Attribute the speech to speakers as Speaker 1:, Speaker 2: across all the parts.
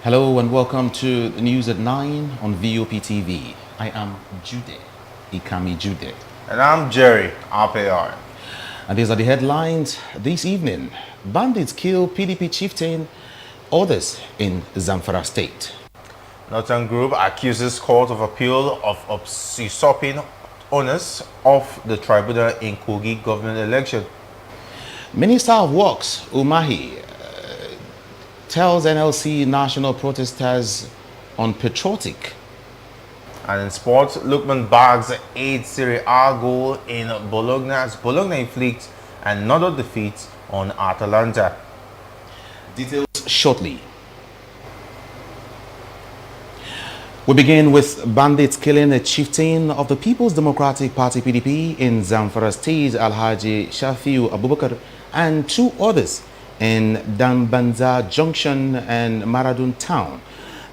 Speaker 1: Hello and welcome to the news at 9 on VOP TV. I am Jude, Ikami Jude.
Speaker 2: And I'm Jerry, RPR.
Speaker 1: And these are the headlines this evening. Bandits kill PDP chieftain, others in Zamfara state.
Speaker 2: Northern Group accuses Court of Appeal of usurping honors of the tribunal in Kogi government election.
Speaker 1: Minister of Works, Umahi, tells NLC national protesters unpatriotic.
Speaker 2: And in sports, Lukman bags 8 Serie A goal in Bologna as Bologna inflicts another defeat on Atalanta.
Speaker 1: Details shortly. We begin with bandits killing a chieftain of the People's Democratic Party PDP in Zamfara State, Alhaji Shafiu Abubakar, and 2 others in Dambanza Junction and Maradun Town,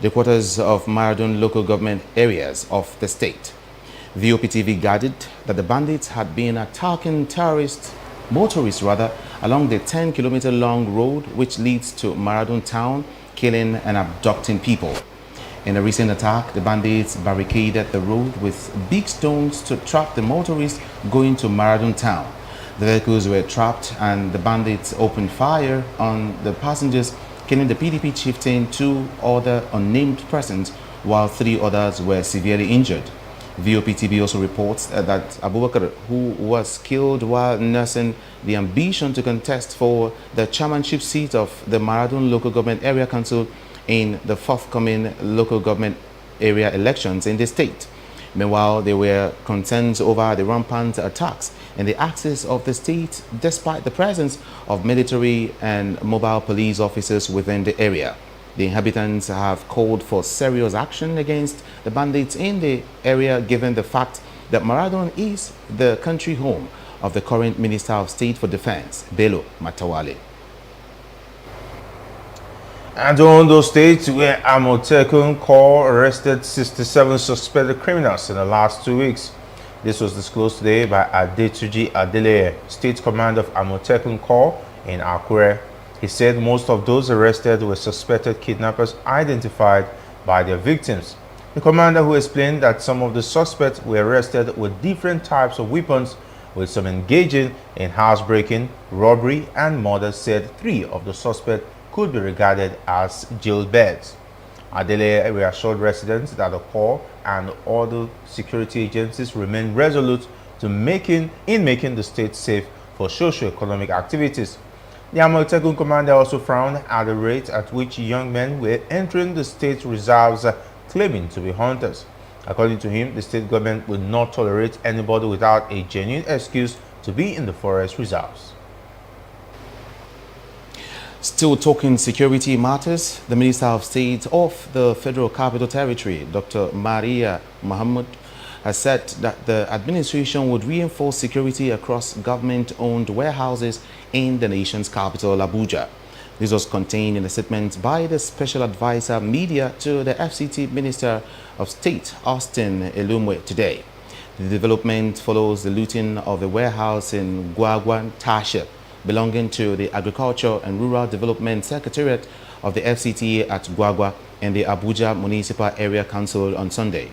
Speaker 1: the quarters of Maradun local government areas of the state. VOPTV guided that the bandits had been attacking motorists along the 10-kilometer long road which leads to Maradun Town, killing and abducting people. In a recent attack, the bandits barricaded the road with big stones to trap the motorists going to Maradun Town. The vehicles were trapped and the bandits opened fire on the passengers, killing the PDP chieftain, 2 other unnamed persons, while 3 others were severely injured. VOPTV also reports that Abubakar, who was killed while nursing the ambition to contest for the chairmanship seat of the Maradun Local Government Area Council in the forthcoming local government area elections in the state. Meanwhile, there were concerns over the rampant attacks in the axis of the state despite the presence of military and mobile police officers within the area. The inhabitants have called for serious action against the bandits in the area given the fact that Maradun is the country home of the current Minister of State for Defense, Bello Matawale.
Speaker 2: And Ondo State, where Amotekun Corps arrested 67 suspected criminals in the last 2 weeks. This was disclosed today by Adetuji Adeleye, State Commander of Amotekun Corps in Akure. He said most of those arrested were suspected kidnappers identified by their victims. The commander, who explained that some of the suspects were arrested with different types of weapons, with some engaging in housebreaking, robbery, and murder, said 3 of the suspects could be regarded as jailbirds. Adele reassured residents that the Corps and other security agencies remain resolute in making the state safe for socio-economic activities. The Amotekun commander also frowned at the rate at which young men were entering the state reserves claiming to be hunters. According to him, the state government will not tolerate anybody without a genuine excuse to be in the forest reserves.
Speaker 1: Still talking security matters, the Minister of State of the Federal Capital Territory, Dr. Maria Muhammad, has said that the administration would reinforce security across government-owned warehouses in the nation's capital, Abuja. This was contained in a statement by the Special Advisor Media to the FCT Minister of State, Austin Elumwe, today. The development follows the looting of a warehouse in Gwagwan Township belonging to the Agriculture and Rural Development Secretariat of the FCTA at Gwagwa and the Abuja Municipal Area Council on Sunday.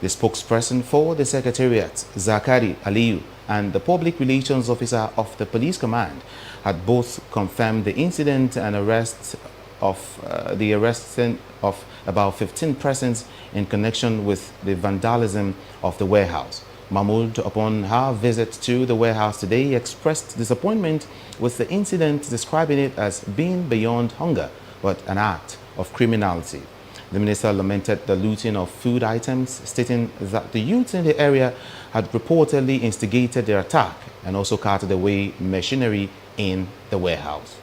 Speaker 1: The spokesperson for the Secretariat, Zakari Aliyu, and the Public Relations Officer of the Police Command had both confirmed the incident and arresting of about 15 persons in connection with the vandalism of the warehouse. Mahmoud, upon her visit to the warehouse today, expressed disappointment with the incident, describing it as being beyond hunger, but an act of criminality. The minister lamented the looting of food items, stating that the youth in the area had reportedly instigated their attack and also carted away machinery in the warehouse.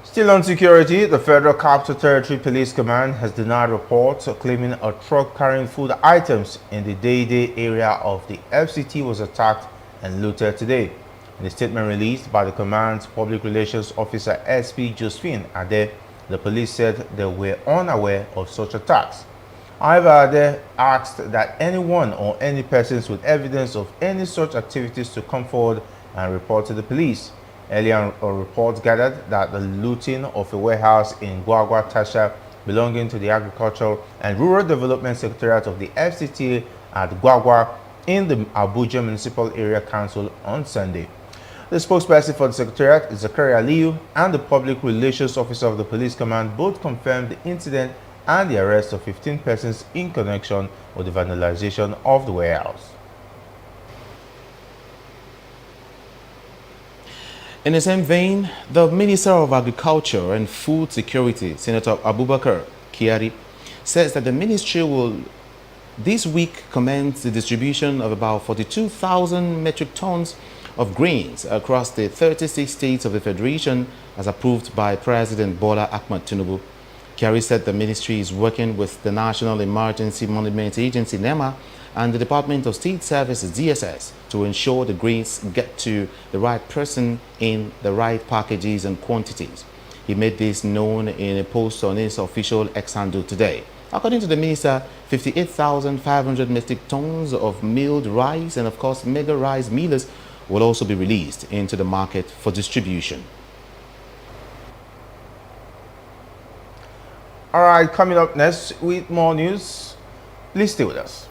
Speaker 2: Still on security, the Federal Capital Territory Police Command has denied reports claiming a truck carrying food items in the Dede area of the FCT was attacked and looted today. In a statement released by the command's Public Relations Officer SP Josephine Ade, the police said they were unaware of such attacks. However, they asked that anyone or any persons with evidence of any such activities to come forward and report to the police. Earlier reports gathered that the looting of a warehouse in Gwagwa Tasha belonging to the Agricultural and Rural Development Secretariat of the FCTA at Gwagwa in the Abuja Municipal Area Council on Sunday. The spokesperson for the Secretariat, Zakaria Aliyu, and the Public Relations Officer of the Police Command both confirmed the incident and the arrest of 15 persons in connection with the vandalization of the warehouse.
Speaker 1: In the same vein, the Minister of Agriculture and Food Security, Senator Abubakar Kyari, says that the ministry will this week commence the distribution of about 42,000 metric tons of grains across the 36 states of the Federation as approved by President Bola Ahmed Tinubu. Kyari said the ministry is working with the National Emergency Management Agency NEMA and the Department of State Services DSS to ensure the grains get to the right person in the right packages and quantities. He made this known in a post on his official X handle today. According to the minister, 58,500 metric tons of milled rice and of course mega rice millers will also be released into the market for distribution.
Speaker 2: All right, coming up next with more news. Please stay with us.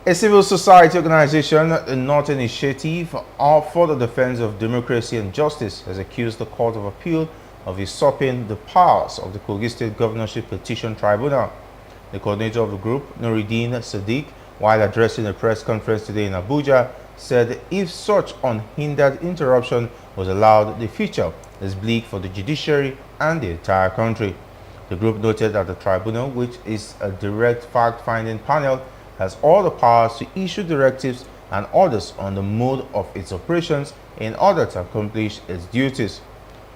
Speaker 2: A civil society organization, the North Initiative for the Defense of Democracy and Justice, has accused the Court of Appeal of usurping the powers of the Kogi State Governorship Petition Tribunal. The coordinator of the group, Nuruddin Sadiq, while addressing a press conference today in Abuja, said if such unhindered interruption was allowed, the future is bleak for the judiciary and the entire country. The group noted that the tribunal, which is a direct fact-finding panel, has all the powers to issue directives and orders on the mode of its operations in order to accomplish its duties.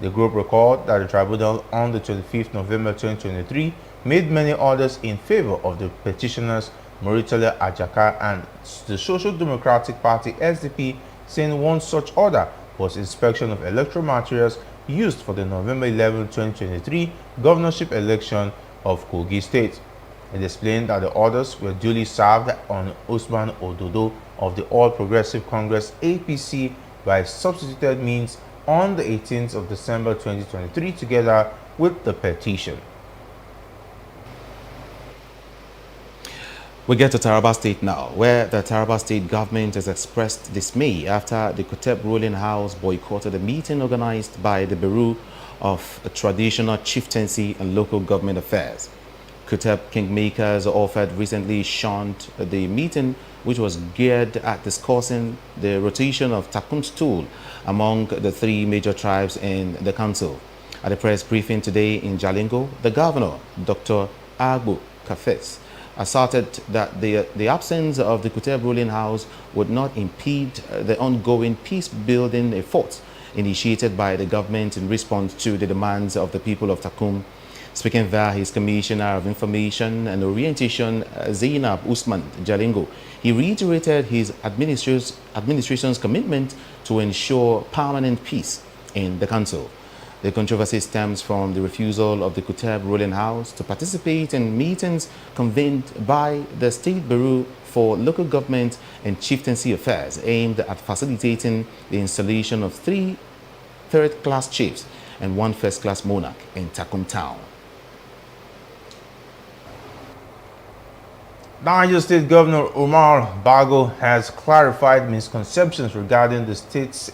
Speaker 2: The group recalled that the tribunal on the 25th November 2023 made many orders in favor of the petitioners Moritole Ajaka and the Social Democratic Party SDP, saying one such order was inspection of electoral materials used for the November 11, 2023 governorship election of Kogi State. It explained that the orders were duly served on Usman Ododo of the All Progressive Congress APC by substituted means on the 18th of December 2023 together with the petition.
Speaker 1: We get to Taraba State now, where the Taraba State government has expressed dismay after the Kuteb ruling house boycotted a meeting organized by the Bureau of Traditional Chieftaincy and Local Government Affairs. Kuteb Kingmakers offered recently shunned the meeting, which was geared at discussing the rotation of Takum stool among the three major tribes in the council. At a press briefing today in Jalingo, the governor, Dr. Agbo Kafes, asserted that the absence of the Kuteb ruling house would not impede the ongoing peace-building efforts initiated by the government in response to the demands of the people of Takum. Speaking via his Commissioner of Information and Orientation, Zainab Usman Jalingo, he reiterated his administration's commitment to ensure permanent peace in the council. The controversy stems from the refusal of the Kuteb ruling house to participate in meetings convened by the State Bureau for Local Government and Chieftaincy Affairs aimed at facilitating the installation of 3 third-class chiefs and 1 first-class monarch in Takum town.
Speaker 2: Niger State Governor Umar Bago has clarified misconceptions regarding the state's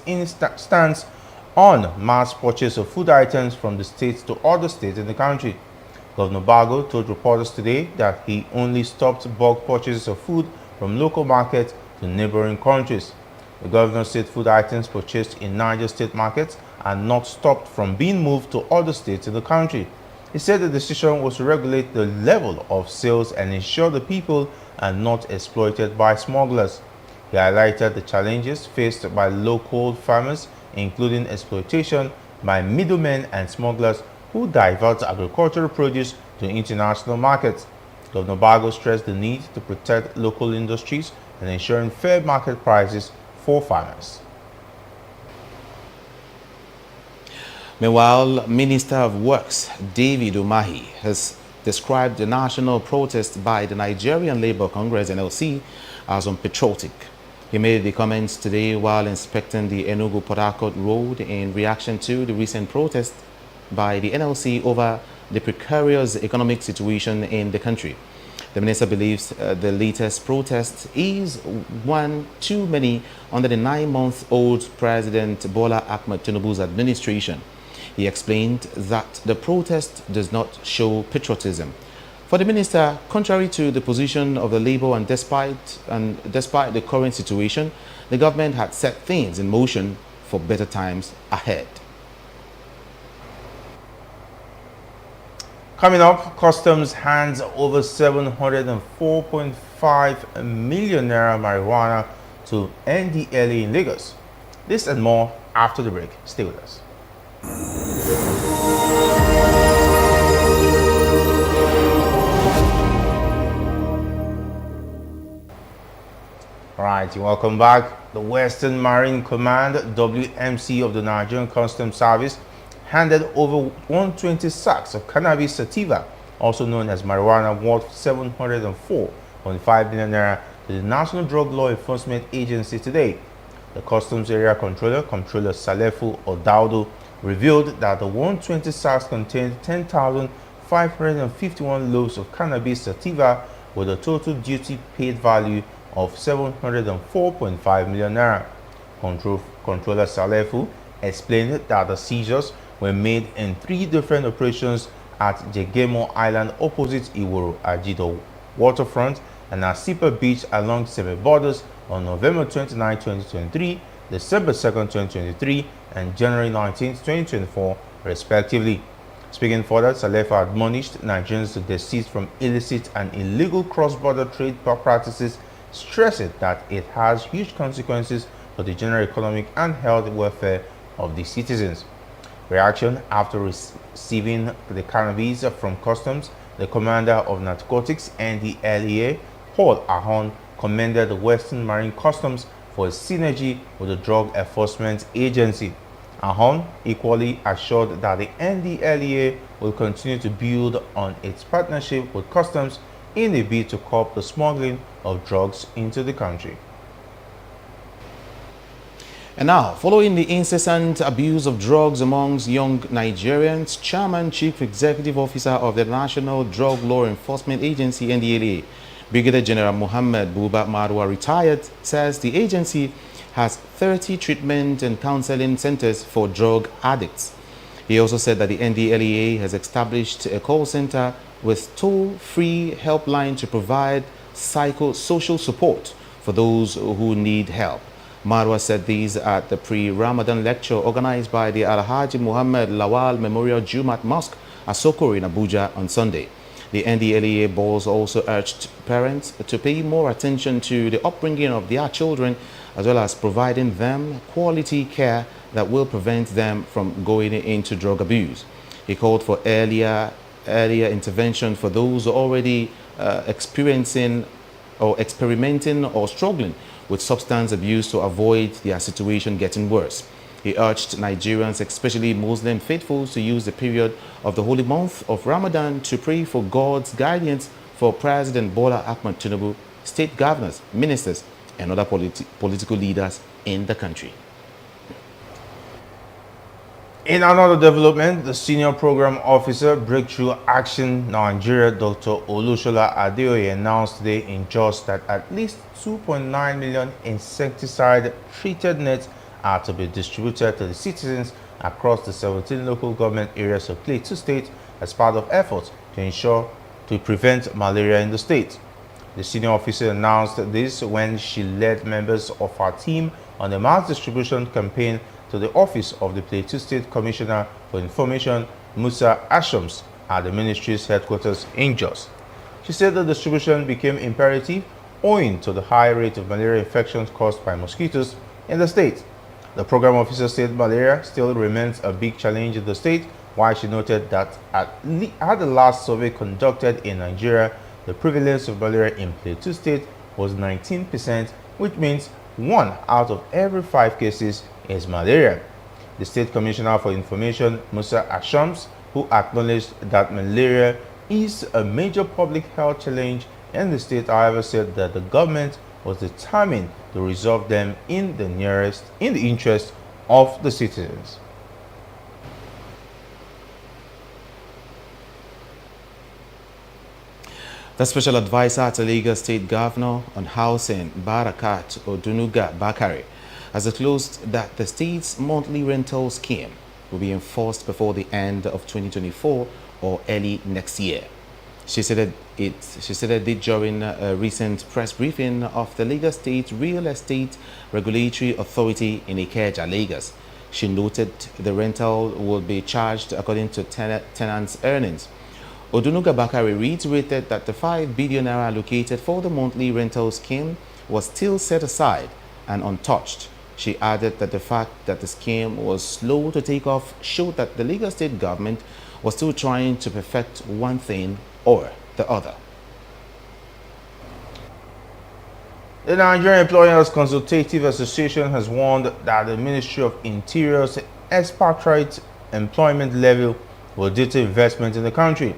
Speaker 2: stance on mass purchase of food items from the state to other states in the country. Governor Bago told reporters today that he only stopped bulk purchases of food from local markets to neighboring countries. The governor said food items purchased in Niger State markets are not stopped from being moved to other states in the country. He said the decision was to regulate the level of sales and ensure the people are not exploited by smugglers. He highlighted the challenges faced by local farmers, including exploitation by middlemen and smugglers who divert agricultural produce to international markets. Governor Bago stressed the need to protect local industries and ensuring fair market prices for farmers.
Speaker 1: Meanwhile, Minister of Works David Umahi has described the national protest by the Nigerian Labour Congress (NLC) as unpatriotic. He made the comments today while inspecting the Enugu-Port Harcourt road in reaction to the recent protest by the NLC over the precarious economic situation in the country. The minister believes the latest protest is one too many under the 9-month-old President Bola Ahmed Tinubu's administration. He explained that the protest does not show patriotism. For the minister, contrary to the position of the Labour and despite the current situation, the government had set things in motion for better times ahead.
Speaker 2: Coming up, Customs hands over 704.5 million naira marijuana to NDLA in Lagos. This and more after the break. Stay with us. All right, welcome back. The Western Marine Command, WMC of the Nigerian Customs Service, handed over 120 sacks of cannabis sativa, also known as marijuana, worth 704.5 million naira to the National Drug Law Enforcement Agency today. The Customs Area Controller, Comptroller Salefu Odaudo, revealed that the 120 sacks contained 10,551 loaves of cannabis sativa with a total duty paid value of 704.5 million naira. Controller Salefu explained that the seizures were made in 3 different operations at Jegemo Island opposite Iworo Ajido waterfront and at Sipa Beach along Seme borders on November 29, 2023, December 2, 2023, and January 19, 2024, respectively. Speaking further, Salefa admonished Nigerians to desist from illicit and illegal cross-border trade practices, stressing that it has huge consequences for the general economic and health welfare of the citizens. Reaction after receiving the cannabis from Customs, the commander of narcotics NDLEA, Paul Ahon, commended the Western Marine Customs for its synergy with the Drug Enforcement Agency. Ahon equally assured that the NDLEA will continue to build on its partnership with Customs in a bid to curb the smuggling of drugs into the country.
Speaker 1: And now, following the incessant abuse of drugs amongst young Nigerians, Chairman Chief Executive Officer of the National Drug Law Enforcement Agency (NDLA), Brigadier General Muhammad Buba Marwa, retired, says the agency has 30 treatment and counseling centers for drug addicts. He also said that the NDLEA has established a call center with toll-free helpline to provide psychosocial support for those who need help. Marwa said these at the pre-Ramadan lecture organized by the Alhaji Muhammad Lawal Memorial Jumat Mosque at Sokoro in Abuja on Sunday. The NDLEA boss also urged parents to pay more attention to the upbringing of their children, as well as providing them quality care that will prevent them from going into drug abuse. He called for earlier intervention for those already experiencing or experimenting or struggling with substance abuse to avoid their situation getting worse. He urged Nigerians, especially Muslim faithfuls, to use the period of the holy month of Ramadan to pray for God's guidance for President Bola Ahmed Tinubu, state governors, ministers, and other political leaders in the country.
Speaker 2: In another development, the Senior Program Officer, Breakthrough Action Nigeria, Dr. Olushola Adeoye, announced today in Jos that at least 2.9 million insecticide-treated nets are to be distributed to the citizens across the 17 local government areas of Plateau State as part of efforts to prevent malaria in the state. The senior officer announced this when she led members of her team on the mass distribution campaign to the office of the Plateau State Commissioner for Information, Musa Ashams, at the ministry's headquarters in Jos. She said the distribution became imperative owing to the high rate of malaria infections caused by mosquitoes in the state. The program officer said malaria still remains a big challenge in the state, while she noted that at the last survey conducted in Nigeria, the prevalence of malaria in Plateau State was 19%, which means 1 out of every 5 cases is malaria. The State Commissioner for Information, Musa Ashams, who acknowledged that malaria is a major public health challenge, and the state, however, said that the government was determined to resolve them in the interest of the citizens.
Speaker 1: The special advisor to Lagos State Governor on Housing, Barakat Odunuga Bakare, has disclosed that the state's monthly rental scheme will be enforced before the end of 2024 or early next year. She said it during a recent press briefing of the Lagos State Real Estate Regulatory Authority in Ikeja, Lagos. She noted the rental will be charged according to tenants' earnings. Odunuga Bakare reiterated that the 5 billion naira allocated for the monthly rental scheme was still set aside and untouched. She added that the fact that the scheme was slow to take off showed that the Lagos State government was still trying to perfect one thing or the other.
Speaker 2: The Nigerian Employers Consultative Association has warned that the Ministry of Interior's expatriate employment level will deter investment in the country.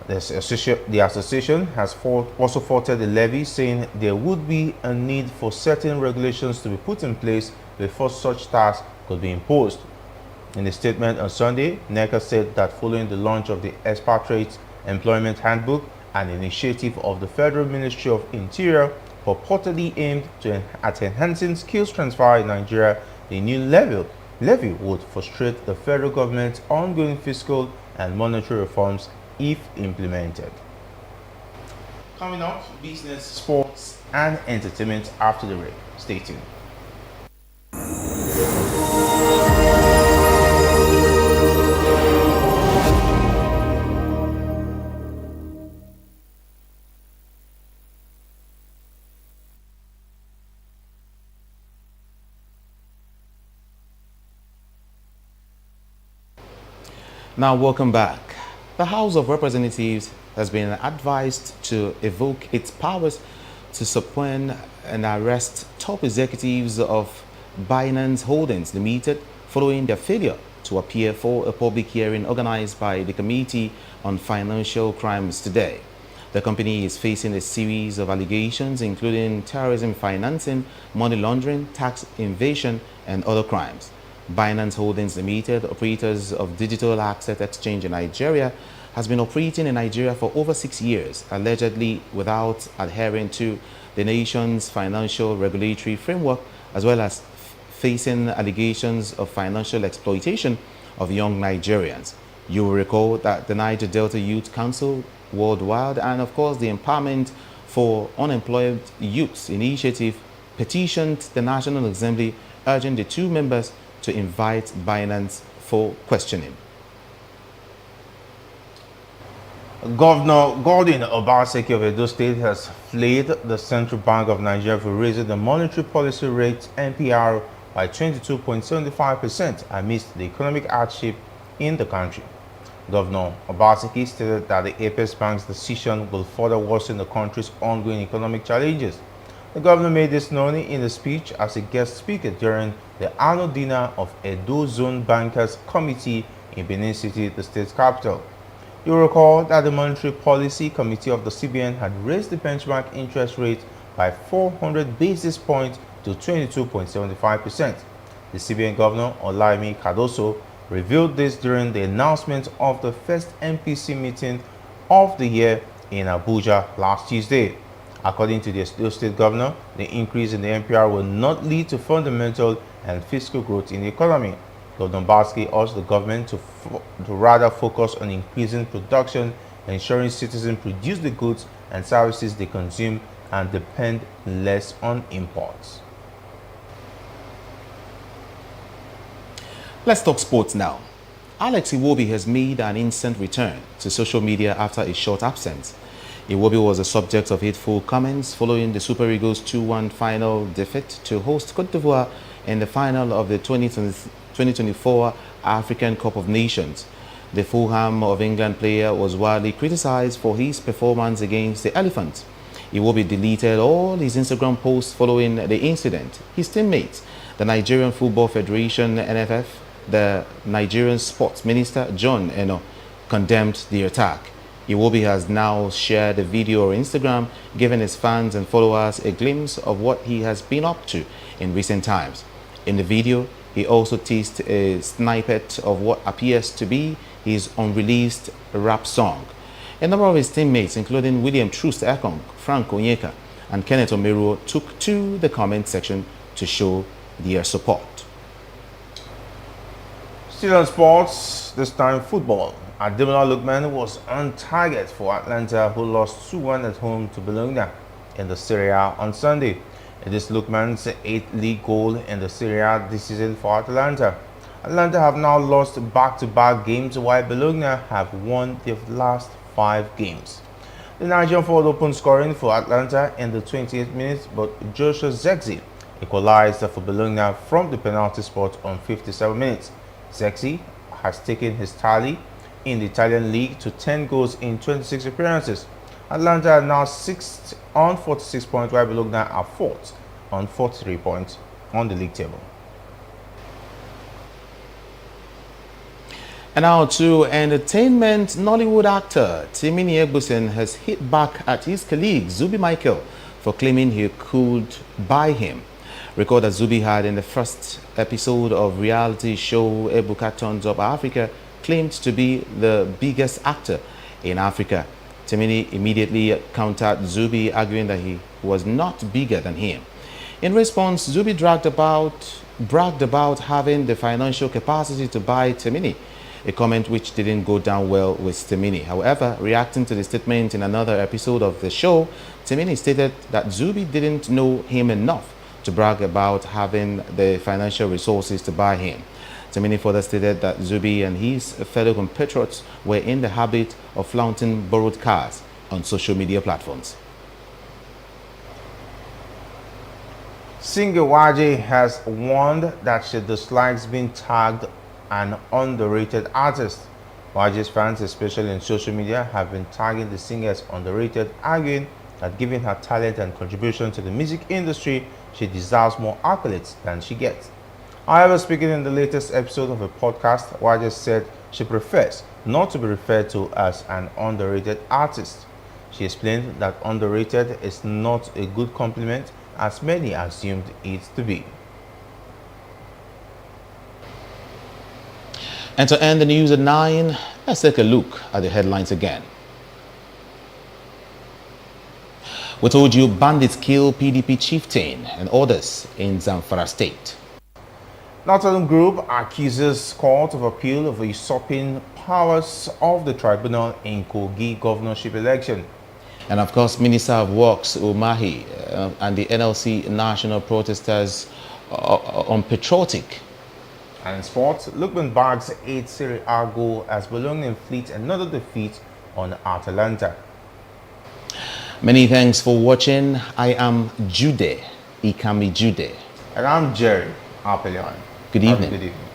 Speaker 2: The association has also faulted the levy, saying there would be a need for certain regulations to be put in place before such tax could be imposed. In a statement on Sunday, NECA said that following the launch of the Expatriate Employment Handbook, an initiative of the Federal Ministry of Interior purportedly aimed at enhancing skills transfer in Nigeria, the new levy would frustrate the federal government's ongoing fiscal and monetary reforms if implemented. Coming up, business, sports, and entertainment after the break. Stay tuned.
Speaker 1: Now, welcome back. The House of Representatives has been advised to evoke its powers to subpoena and arrest top executives of Binance Holdings Limited following their failure to appear for a public hearing organized by the Committee on Financial Crimes today. The company is facing a series of allegations including terrorism financing, money laundering, tax evasion, and other crimes. Binance Holdings Limited, operators of digital asset exchange in Nigeria, has been operating in Nigeria for over 6 years, allegedly without adhering to the nation's financial regulatory framework, as well as facing allegations of financial exploitation of young Nigerians. You will recall that the Niger Delta Youth Council Worldwide and, of course, the Empowerment for Unemployed Youths initiative petitioned the National Assembly urging the two members to invite Binance for questioning.
Speaker 2: Governor Godwin Obaseki of Edo State has flayed the Central Bank of Nigeria for raising the monetary policy rate MPR by 22.75% amidst the economic hardship in the country. Governor Obaseki stated that the Apex Bank's decision will further worsen the country's ongoing economic challenges. The governor made this known in a speech as a guest speaker during the annual dinner of Edo Zone Bankers Committee in Benin City, the state's capital. You will recall that the Monetary Policy Committee of the CBN had raised the benchmark interest rate by 400 basis points to 22.75%. The CBN Governor, Olaimi Cardoso, revealed this during the announcement of the first MPC meeting of the year in Abuja last Tuesday. According to the State Governor, the increase in the MPR will not lead to fundamental and fiscal growth in the economy. Governor Obaseki urged the government to rather focus on increasing production, ensuring citizens produce the goods and services they consume, and depend less on imports.
Speaker 1: Let's talk sports now. Alex Iwobi has made an instant return to social media after a short absence. Iwobi was the subject of hateful comments following the Super Eagles 2-1 final defeat to host Cote d'Ivoire in the final of the 2024 African Cup of Nations. The Fulham of England player was widely criticized for his performance against the Elephants. Iwobi deleted all his Instagram posts following the incident. His teammates, the Nigerian Football Federation (NFF), the Nigerian Sports Minister John Eno, condemned the attack. Iwobi has now shared a video on Instagram, giving his fans and followers a glimpse of what he has been up to in recent times. In the video, he also teased a snippet of what appears to be his unreleased rap song. A number of his teammates, including William Troost Ekong, Frank Onyeka, and Kenneth Omeruo, took to the comment section to show their support.
Speaker 2: Still on sports, this time football. Ademola Lookman was on target for Atlanta, who lost 2-1 at home to Bologna in the Serie A on Sunday. It is Lookman's 8th league goal in the Serie A this season for Atlanta. Atlanta have now lost back-to-back games, while Bologna have won their last 5 games. The Nigerian forward opened scoring for Atlanta in the 28th minute, but Joshua Zexi equalized for Bologna from the penalty spot on 57 minutes. Zexi has taken his tally in the Italian league to 10 goals in 26 appearances. Atlanta are now 6th on 46 points, while Bologna are 4th on 43 points on the league table.
Speaker 1: And now to entertainment. Nollywood actor Timini Egbuson has hit back at his colleague Zubi Michael for claiming he could buy him. Recall that Zubi had, in the first episode of reality show Ebuka Turns Up Africa, claimed to be the biggest actor in Africa. Timini immediately countered Zubi, arguing that he was not bigger than him. In response, Zubi bragged about having the financial capacity to buy Timini, a comment which didn't go down well with Timini. However, reacting to the statement in another episode of the show, Timini stated that Zubi didn't know him enough to brag about having the financial resources to buy him. Timini further stated that Zubi and his fellow compatriots were in the habit of flaunting borrowed cars on social media platforms.
Speaker 2: Singer YJ has warned that she dislikes being tagged an underrated artist. YJ's fans, especially in social media, have been tagging the singer as underrated, arguing that given her talent and contribution to the music industry, she deserves more accolades than she gets. However, speaking in the latest episode of a podcast, YJ said she prefers not to be referred to as an underrated artist. She explained that underrated is not a good compliment, as many assumed it to be.
Speaker 1: And to end the news at 9, let's take a look at the headlines again. We told you bandits kill PDP chieftain and others in Zamfara state.
Speaker 2: Northern Group accuses Court of Appeal of usurping powers of the tribunal in Kogi governorship election.
Speaker 1: And of course, Minister of Works Umahi and the NLC national protesters unpatriotic.
Speaker 2: And in sports, Lookman bags 8th Serie A goal as Bologna inflicts another defeat on Atalanta.
Speaker 1: Many thanks for watching. I am Jude Ikami Jude.
Speaker 2: And I'm Jerry Apelion.
Speaker 1: Good evening.
Speaker 2: Good evening.